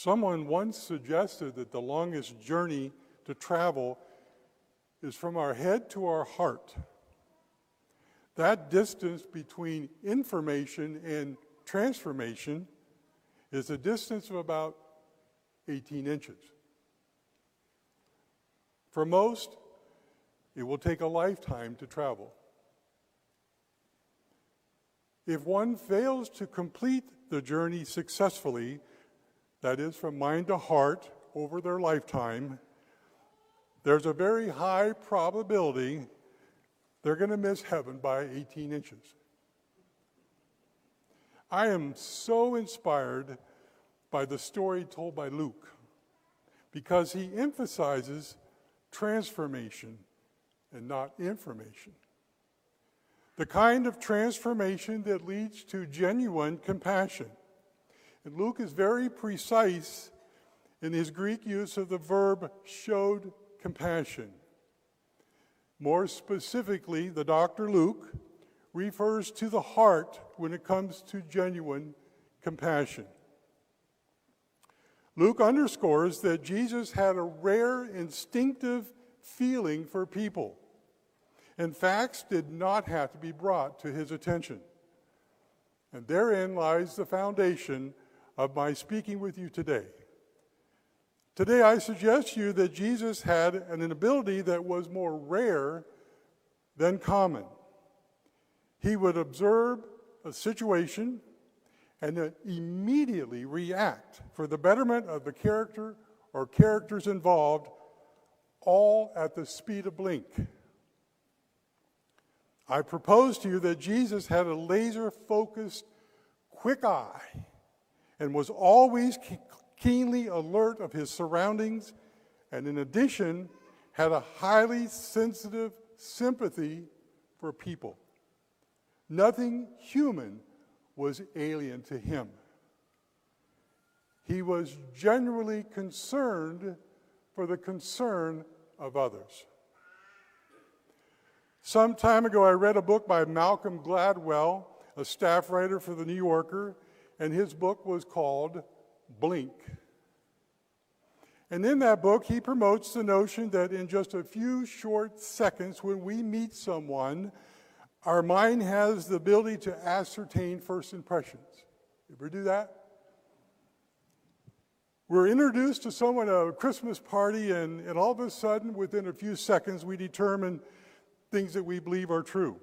Someone once suggested that the longest journey to travel is from our head to our heart. That distance between information and transformation is a distance of about 18 inches. For most, it will take a lifetime to travel. If one fails to complete the journey successfully, that is, from mind to heart over their lifetime, there's a very high probability they're going to miss heaven by 18 inches. I am so inspired by the story told by Luke because he emphasizes transformation and not information. The kind of transformation that leads to genuine compassion. And Luke is very precise in his Greek use of the verb showed compassion. More specifically, the Dr. Luke refers to the heart when it comes to genuine compassion. Luke underscores that Jesus had a rare instinctive feeling for people, and facts did not have to be brought to his attention. And therein lies the foundation of my speaking with you today. Today I suggest to you that Jesus had an ability that was more rare than common. He would observe a situation and then immediately react for the betterment of the character or characters involved, all at the speed of blink. I propose to you that Jesus had a laser-focused, quick eye and was always keenly alert of his surroundings, and in addition, had a highly sensitive sympathy for people. Nothing human was alien to him. He was genuinely concerned for the concern of others. Some time ago, I read a book by Malcolm Gladwell, a staff writer for The New Yorker, and his book was called Blink. And in that book, he promotes the notion that in just a few short seconds when we meet someone, our mind has the ability to ascertain first impressions. You ever do that? We're introduced to someone at a Christmas party, and all of a sudden, within a few seconds, we determine things that we believe are true.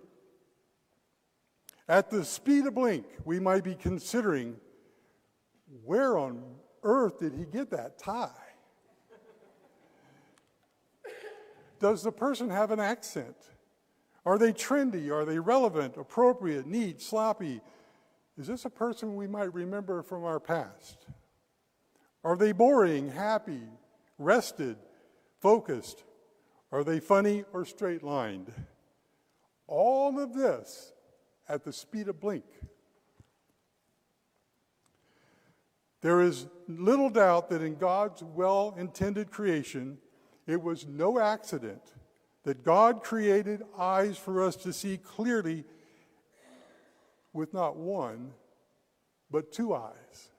At the speed of blink, we might be considering, where on earth did he get that tie? Does the person have an accent? Are they trendy? Are they relevant, appropriate, neat, sloppy? Is this a person we might remember from our past? Are they boring, happy, rested, focused? Are they funny or straight-lined? All of this at the speed of blink. There is little doubt that in God's well-intended creation, it was no accident that God created eyes for us to see clearly with not one, but two eyes.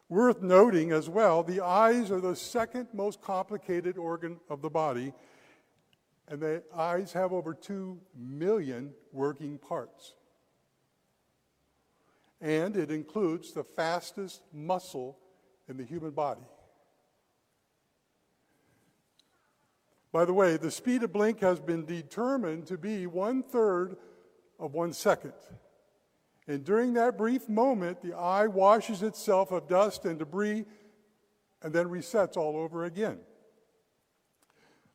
Worth noting as well, the eyes are the second most complicated organ of the body, and the eyes have over 2 million working parts. And it includes the fastest muscle in the human body. By the way, the speed of blink has been determined to be 1/3 of 1 second. And during that brief moment, the eye washes itself of dust and debris and then resets all over again.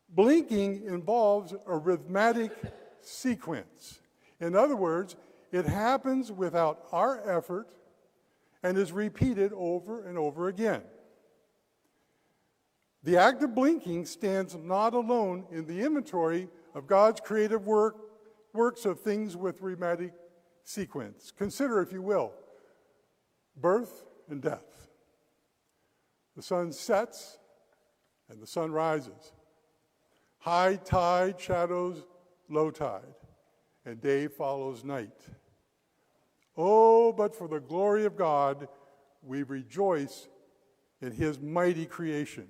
Blinking involves a rhythmic sequence. In other words, it happens without our effort and is repeated over and over again. The act of blinking stands not alone in the inventory of God's creative works of things with rhythmic sequence. Consider, if you will, birth and death. The sun sets and the sun rises. High tide shadows low tide, and day follows night. Oh, but for the glory of God, we rejoice in his mighty creation.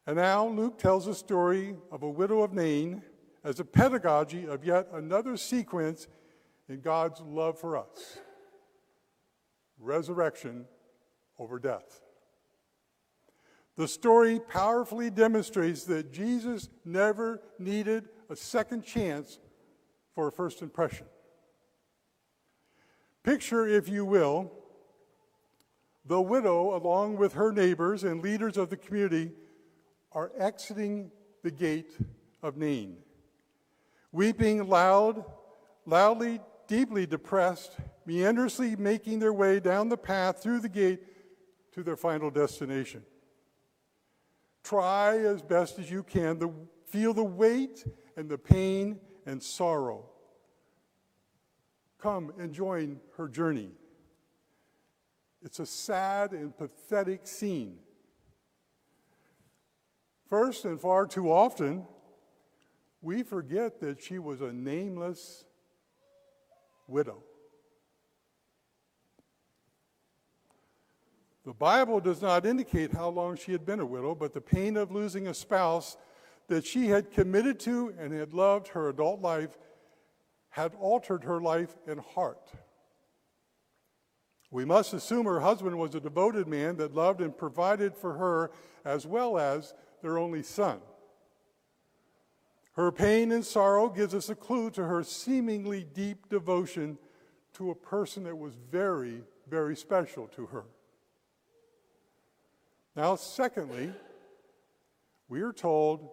And now Luke tells the story of a widow of Nain as a pedagogy of yet another sequence in God's love for us. Resurrection over death. The story powerfully demonstrates that Jesus never needed a second chance for a first impression. Picture, if you will, the widow, along with her neighbors and leaders of the community, are exiting the gate of Nain, weeping loudly, deeply depressed, meandrously making their way down the path through the gate to their final destination. Try as best as you can to feel the weight and the pain and sorrow. Come and join her journey. It's a sad and pathetic scene. First, and far too often, we forget that she was a nameless widow. The Bible does not indicate how long she had been a widow, but the pain of losing a spouse that she had committed to and had loved her adult life had altered her life and heart. We must assume her husband was a devoted man that loved and provided for her as well as their only son. Her pain and sorrow gives us a clue to her seemingly deep devotion to a person that was very, very special to her. Now, secondly, we are told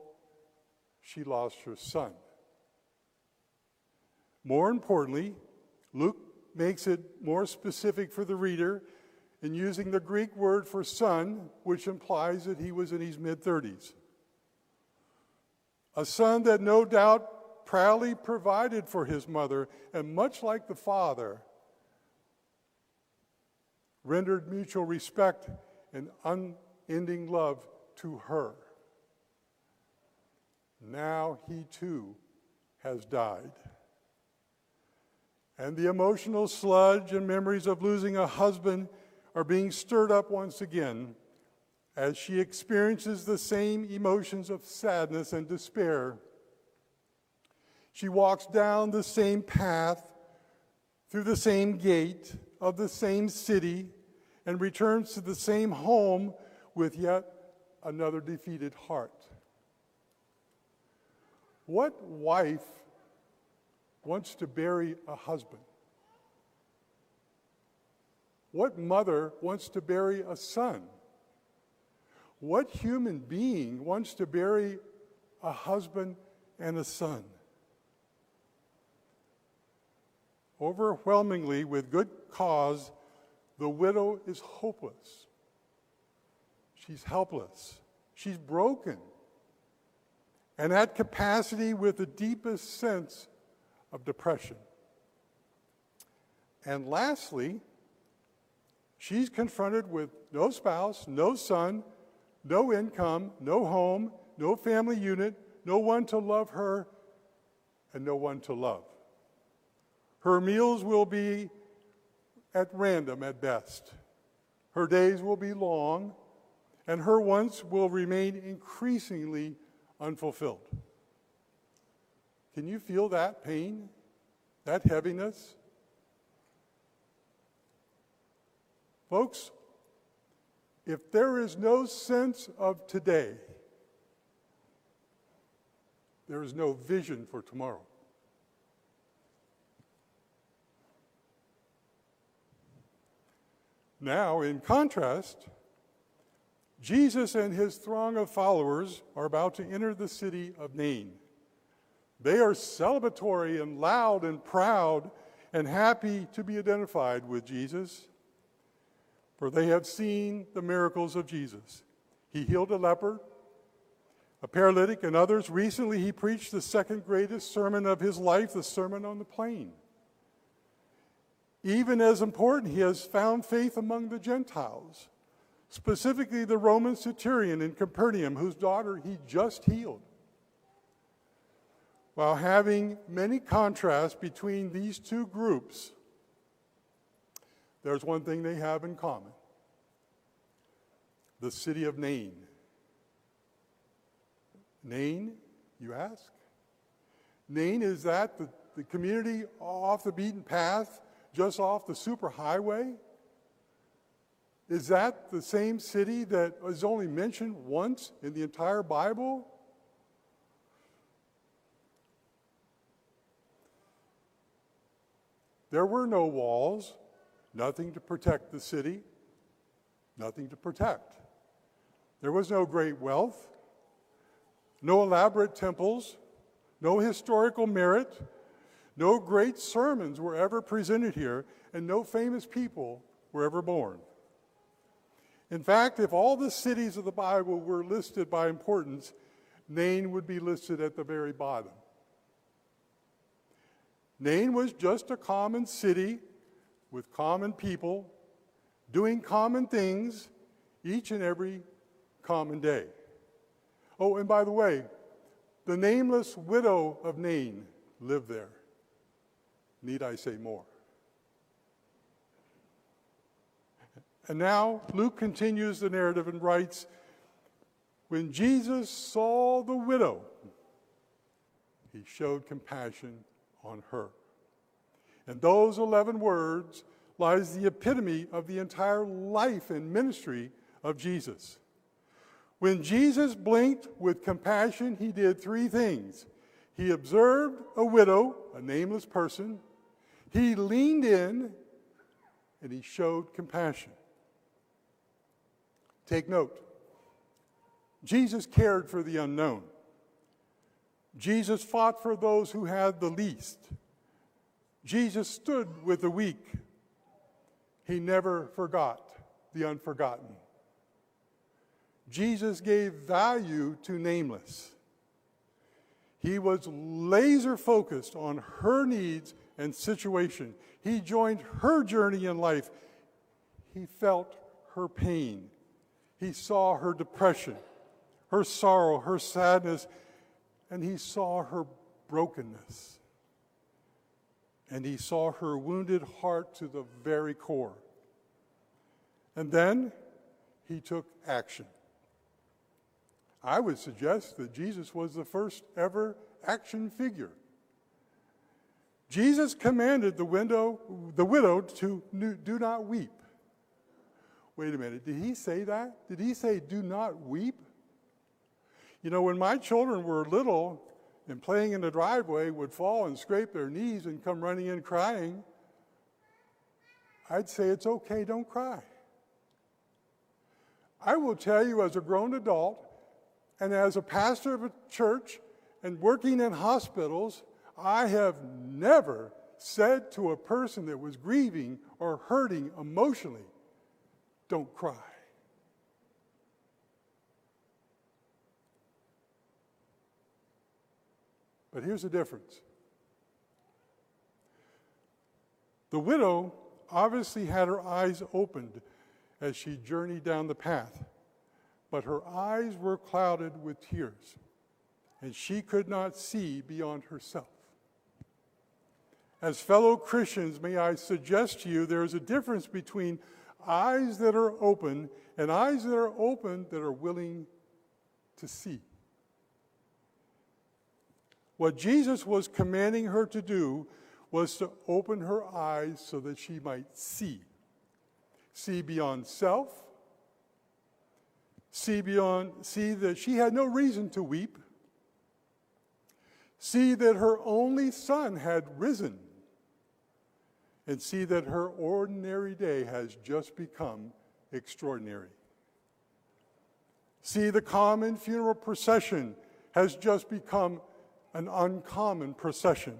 she lost her son. More importantly, Luke makes it more specific for the reader in using the Greek word for son, which implies that he was in his mid-30s. A son that no doubt proudly provided for his mother, and much like the father, rendered mutual respect and unending love to her. Now he too has died. And the emotional sludge and memories of losing a husband are being stirred up once again as she experiences the same emotions of sadness and despair. She walks down the same path, through the same gate of the same city, and returns to the same home with yet another defeated heart. What wife wants to bury a husband? What mother wants to bury a son? What human being wants to bury a husband and a son? Overwhelmingly, with good cause, the widow is hopeless. She's helpless. She's broken. And at capacity with the deepest sense of depression. And lastly, she's confronted with no spouse, no son, no income, no home, no family unit, no one to love her, and no one to love. Her meals will be at random at best. Her days will be long, and her wants will remain increasingly unfulfilled. Can you feel that pain, that heaviness? Folks, if there is no sense of today, there is no vision for tomorrow. Now, in contrast, Jesus and his throng of followers are about to enter the city of Nain. They are celebratory and loud and proud and happy to be identified with Jesus, for they have seen the miracles of Jesus. He healed a leper, a paralytic, and others. Recently, he preached the second greatest sermon of his life, the Sermon on the Plain. Even as important, he has found faith among the Gentiles, specifically the Roman centurion in Capernaum, whose daughter he just healed. While having many contrasts between these two groups, there's one thing they have in common. the city of Nain. Nain, you ask? Nain, is that the community off the beaten path, just off the superhighway? Is that the same city that is only mentioned once in the entire Bible? There were no walls, nothing to protect the city, nothing to protect. There was no great wealth, no elaborate temples, no historical merit, no great sermons were ever presented here, and no famous people were ever born. In fact, if all the cities of the Bible were listed by importance, Nain would be listed at the very bottom. Nain was just a common city with common people doing common things each and every common day. Oh, and by the way, the nameless widow of Nain lived there. Need I say more? And now Luke continues the narrative and writes, when Jesus saw the widow, he showed compassion on her. In those 11 words lies the epitome of the entire life and ministry of Jesus. When Jesus blinked with compassion, he did three things. He observed a widow, a nameless person. He leaned in, and he showed compassion. Take note. Jesus cared for the unknown. Jesus fought for those who had the least. Jesus stood with the weak. He never forgot the unforgotten. Jesus gave value to nameless. He was laser focused on her needs and situation. He joined her journey in life. He felt her pain. He saw her depression, her sorrow, her sadness, and he saw her brokenness. And he saw her wounded heart to the very core. And then he took action. I would suggest that Jesus was the first ever action figure. Jesus commanded the widow to do not weep. Wait a minute, did he say that? Did he say, do not weep? You know, when my children were little and playing in the driveway would fall and scrape their knees and come running in crying, I'd say, it's okay, don't cry. I will tell you, as a grown adult and as a pastor of a church and working in hospitals, I have never said to a person that was grieving or hurting emotionally, don't cry. But here's the difference. The widow obviously had her eyes opened as she journeyed down the path, but her eyes were clouded with tears, and she could not see beyond herself. As fellow Christians, may I suggest to you there is a difference between eyes that are open and eyes that are open that are willing to see. What Jesus was commanding her to do was to open her eyes so that she might see. See beyond self. See that she had no reason to weep. See that her only son had risen. And see that her ordinary day has just become extraordinary. See the common funeral procession has just become an uncommon procession.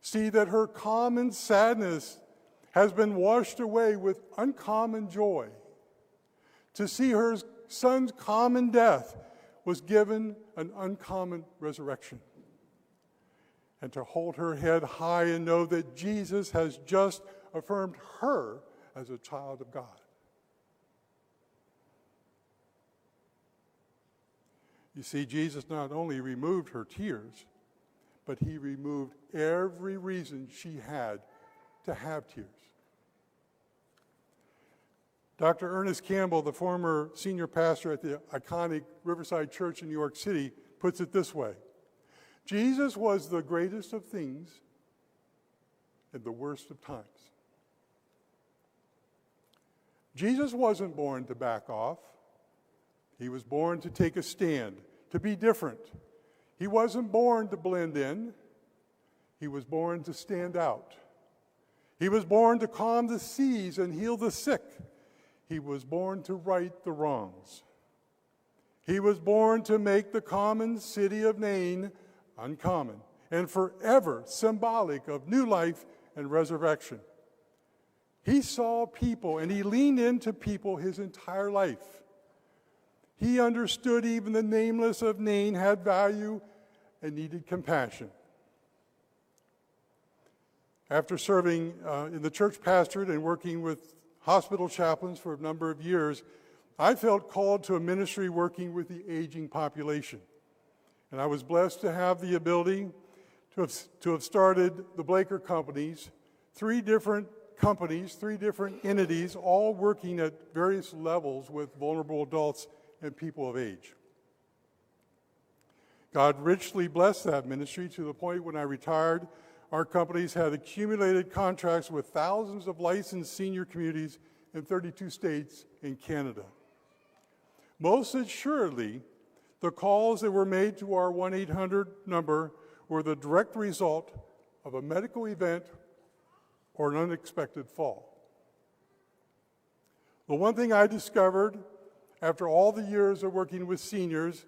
See that her common sadness has been washed away with uncommon joy. To see her son's common death was given an uncommon resurrection. And to hold her head high and know that Jesus has just affirmed her as a child of God. You see, Jesus not only removed her tears, but he removed every reason she had to have tears. Dr. Ernest Campbell, the former senior pastor at the iconic Riverside Church in New York City, puts it this way: Jesus was the greatest of things and the worst of times. Jesus wasn't born to back off. He was born to take a stand, to be different. He wasn't born to blend in. He was born to stand out. He was born to calm the seas and heal the sick. He was born to right the wrongs. He was born to make the common city of Nain uncommon and forever symbolic of new life and resurrection. He saw people and he leaned into people his entire life. He understood even the nameless of Nain had value and needed compassion. After serving in the church pastorate and working with hospital chaplains for a number of years, I felt called to a ministry working with the aging population. And I was blessed to have the ability to have started the Blaker Companies, three different entities, all working at various levels with vulnerable adults and people of age. God richly blessed that ministry to the point when I retired, our companies had accumulated contracts with thousands of licensed senior communities in 32 states and Canada. Most assuredly, the calls that were made to our 1-800 number were the direct result of a medical event or an unexpected fall. The one thing I discovered after all the years of working with seniors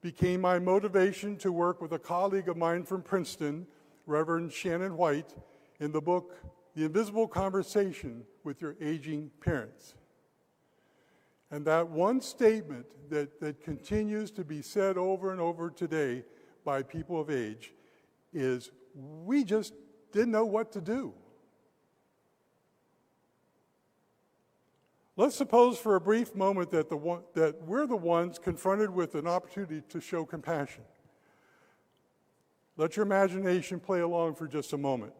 became my motivation to work with a colleague of mine from Princeton, Reverend Shannon White, in the book, The Invisible Conversation with Your Aging Parents. And that one statement that continues to be said over and over today by people of age is, we just didn't know what to do. Let's suppose for a brief moment that we're the ones confronted with an opportunity to show compassion. Let your imagination play along for just a moment.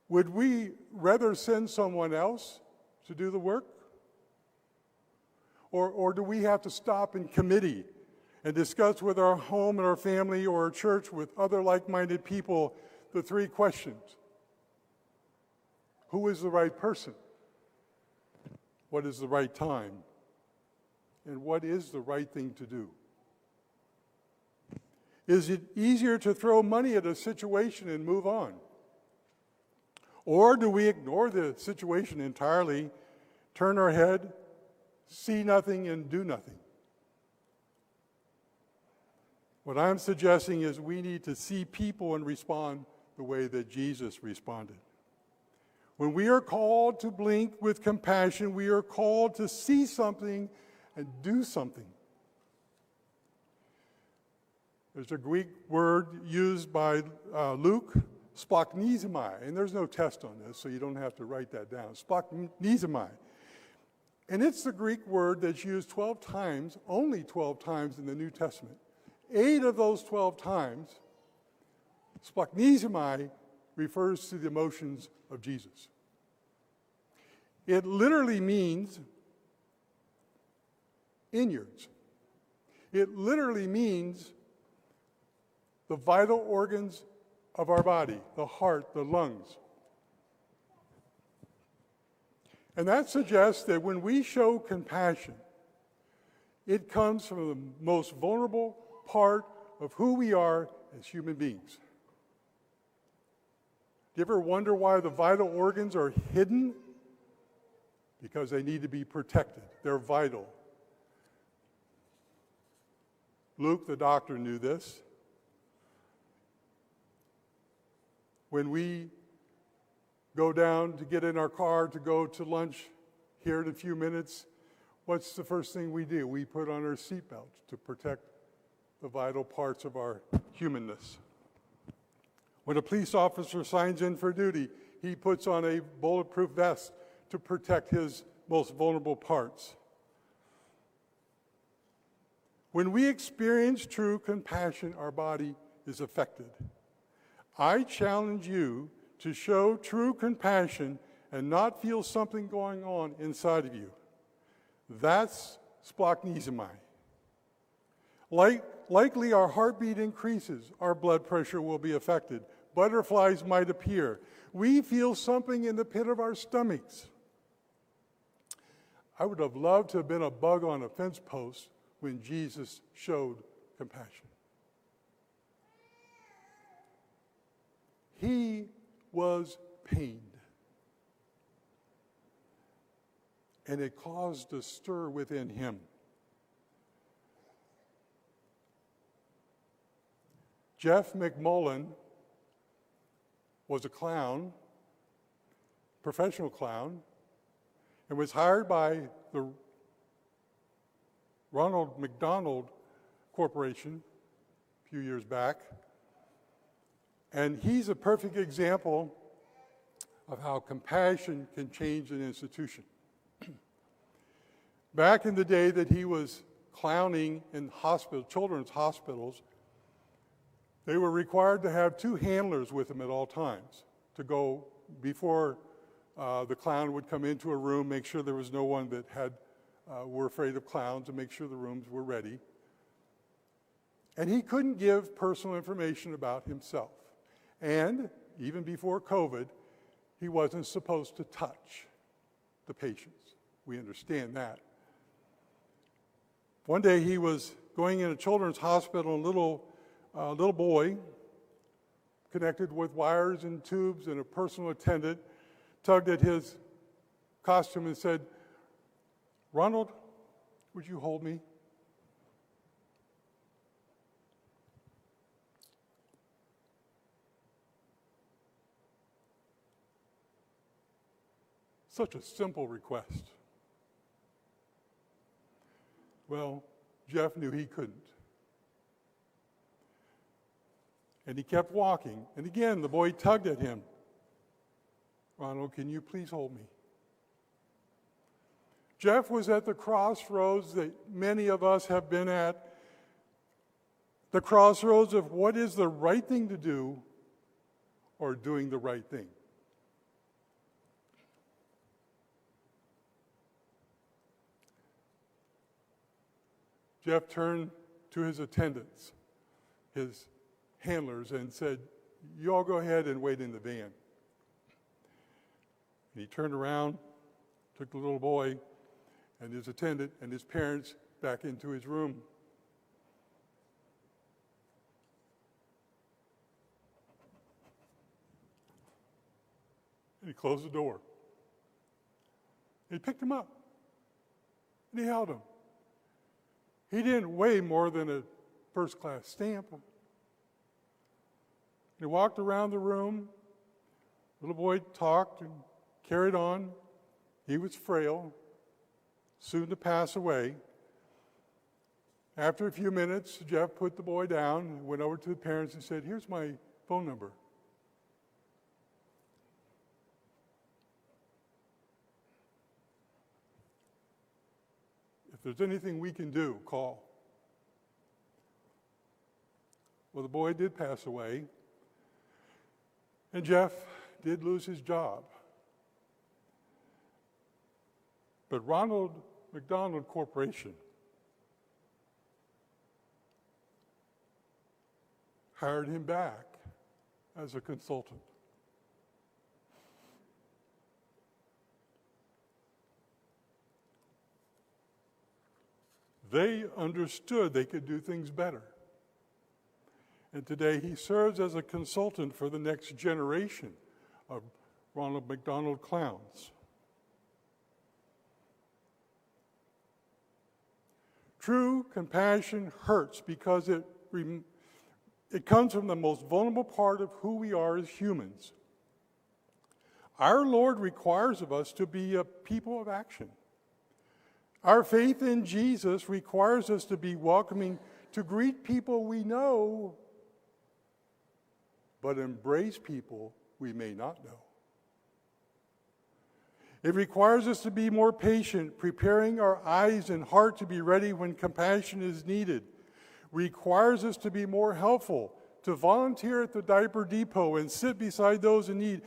Would we rather send someone else to do the work? Or do we have to stop in committee and discuss with our home and our family or our church with other like-minded people the three questions? Who is the right person? What is the right time? And what is the right thing to do? Is it easier to throw money at a situation and move on? Or do we ignore the situation entirely, turn our head, see nothing, and do nothing? What I'm suggesting is we need to see people and respond the way that Jesus responded. When we are called to blink with compassion, we are called to see something and do something. There's a Greek word used by Luke, splachnismai, and there's no test on this, so you don't have to write that down. Splachnismai. And it's the Greek word that's used 12 times, only 12 times in the New Testament. 8 of those 12 times, splachnismai refers to the emotions of Jesus. It literally means innards. It literally means the vital organs of our body, the heart, the lungs. And that suggests that when we show compassion, it comes from the most vulnerable part of who we are as human beings. Do you ever wonder why the vital organs are hidden? Because they need to be protected. They're vital. Luke, the doctor, knew this. When we go down to get in our car to go to lunch here in a few minutes, what's the first thing we do? We put on our seatbelts to protect the vital parts of our humanness. When a police officer signs in for duty, he puts on a bulletproof vest to protect his most vulnerable parts. When we experience true compassion, our body is affected. I challenge you to show true compassion and not feel something going on inside of you. That's splanchnizomai. Likely our heartbeat increases, our blood pressure will be affected, butterflies might appear. We feel something in the pit of our stomachs. I would have loved to have been a bug on a fence post when Jesus showed compassion. He was pained. And it caused a stir within him. Jeff McMullen was a clown, professional clown, and was hired by the Ronald McDonald Corporation a few years back. And he's a perfect example of how compassion can change an institution. Back in the day that he was clowning in children's hospitals, they were required to have 2 handlers with them at all times to go before the clown would come into a room, make sure there was no one that were afraid of clowns, and make sure the rooms were ready. And he couldn't give personal information about himself. And even before COVID, he wasn't supposed to touch the patients. We understand that. One day he was going in a children's hospital, and a little boy connected with wires and tubes, and a personal attendant tugged at his costume and said, "Ronald, would you hold me?" Such a simple request. Well, Jeff knew he couldn't. And he kept walking. And again, the boy tugged at him. "Ronald, can you please hold me?" Jeff was at the crossroads that many of us have been at. The crossroads of what is the right thing to do or doing the right thing. Jeff turned to his attendants, his handlers, and said, "You all go ahead and wait in the van." And he turned around, took the little boy and his attendant and his parents back into his room. And he closed the door. He picked him up, and he held him. He didn't weigh more than a first-class stamp. He walked around the room. The little boy talked and carried on. He was frail, soon to pass away. After a few minutes, Jeff put the boy down and went over to the parents and said, "Here's my phone number. If there's anything we can do, call." Well, the boy did pass away, and Jeff did lose his job. But Ronald McDonald Corporation hired him back as a consultant. They understood they could do things better. And today he serves as a consultant for the next generation of Ronald McDonald clowns. True compassion hurts because it comes from the most vulnerable part of who we are as humans. Our Lord requires of us to be a people of action. Our faith in Jesus requires us to be welcoming, to greet people we know, but embrace people we may not know. It requires us to be more patient, preparing our eyes and heart to be ready when compassion is needed. Requires us to be more helpful, to volunteer at the diaper depot and sit beside those in need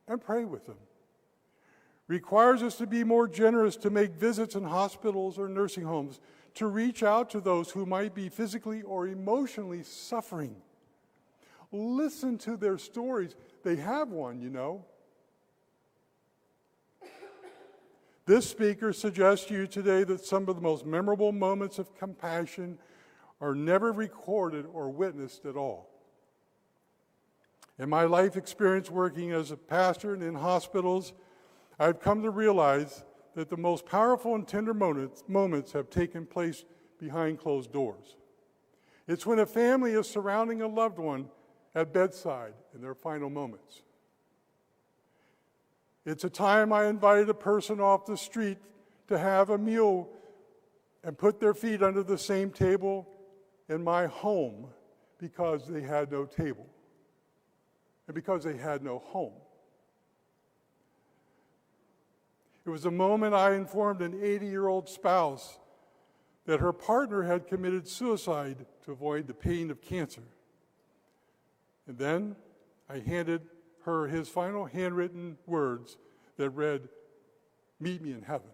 and pray with them. requires us to be more generous, to make visits in hospitals or nursing homes, to reach out to those who might be physically or emotionally suffering. Listen to their stories. They have one, you know. This speaker suggests to you today that some of the most memorable moments of compassion are never recorded or witnessed at all. In my life experience working as a pastor and in hospitals, I've come to realize that the most powerful and tender moments have taken place behind closed doors. It's when a family is surrounding a loved one at bedside in their final moments. It's a time I invited a person off the street to have a meal and put their feet under the same table in my home because they had no table and because they had no home. It was a moment I informed an 80-year-old spouse that her partner had committed suicide to avoid the pain of cancer. And then I handed her his final handwritten words that read, "Meet me in heaven."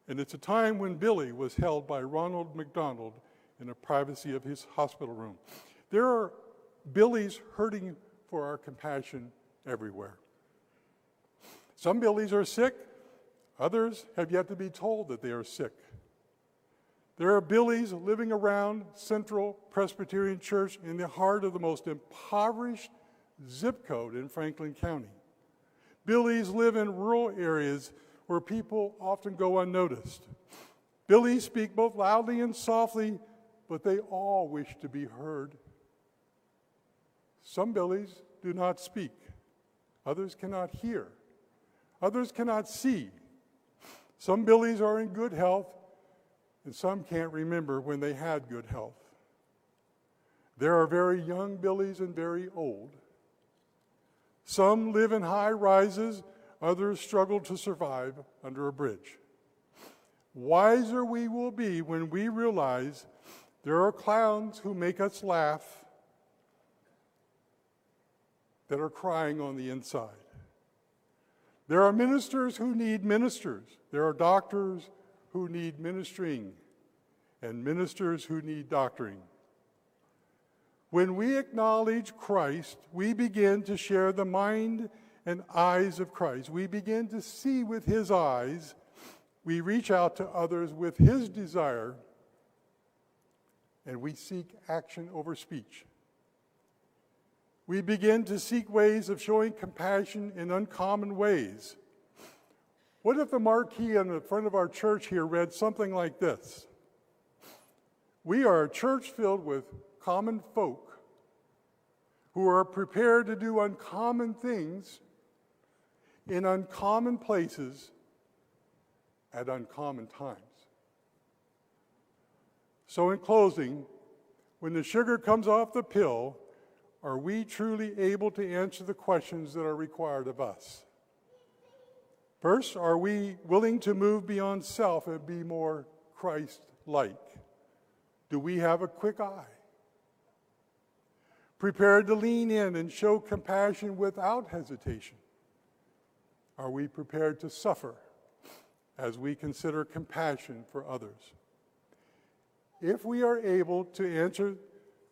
And it's a time when Billy was held by Ronald McDonald in the privacy of his hospital room. There are Billies hurting for our compassion everywhere. Some Billies are sick. Others have yet to be told that they are sick. There are Billies living around Central Presbyterian Church in the heart of the most impoverished zip code in Franklin County. Billies live in rural areas where people often go unnoticed. Billies speak both loudly and softly, but they all wish to be heard. Some Billies do not speak. Others cannot hear. Others cannot see. Some Billies are in good health, and some can't remember when they had good health. There are very young Billies and very old. Some live in high rises, others struggle to survive under a bridge. Wiser we will be when we realize there are clowns who make us laugh that are crying on the inside. There are ministers who need ministers. There are doctors who need ministering, and ministers who need doctoring. When we acknowledge Christ, we begin to share the mind and eyes of Christ. We begin to see with his eyes. We reach out to others with his desire, and we seek action over speech. We begin to seek ways of showing compassion in uncommon ways. What if the marquee on the front of our church here read something like this? We are a church filled with common folk who are prepared to do uncommon things in uncommon places at uncommon times. So in closing, when the sugar comes off the pill, are we truly able to answer the questions that are required of us? First, are we willing to move beyond self and be more Christ-like? Do we have a quick eye? Prepared to lean in and show compassion without hesitation? Are we prepared to suffer as we consider compassion for others? If we are able to answer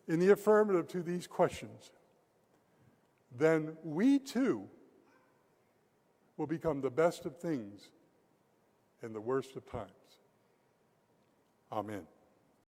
in the affirmative to these questions, then we too will become the best of things in the worst of times. Amen.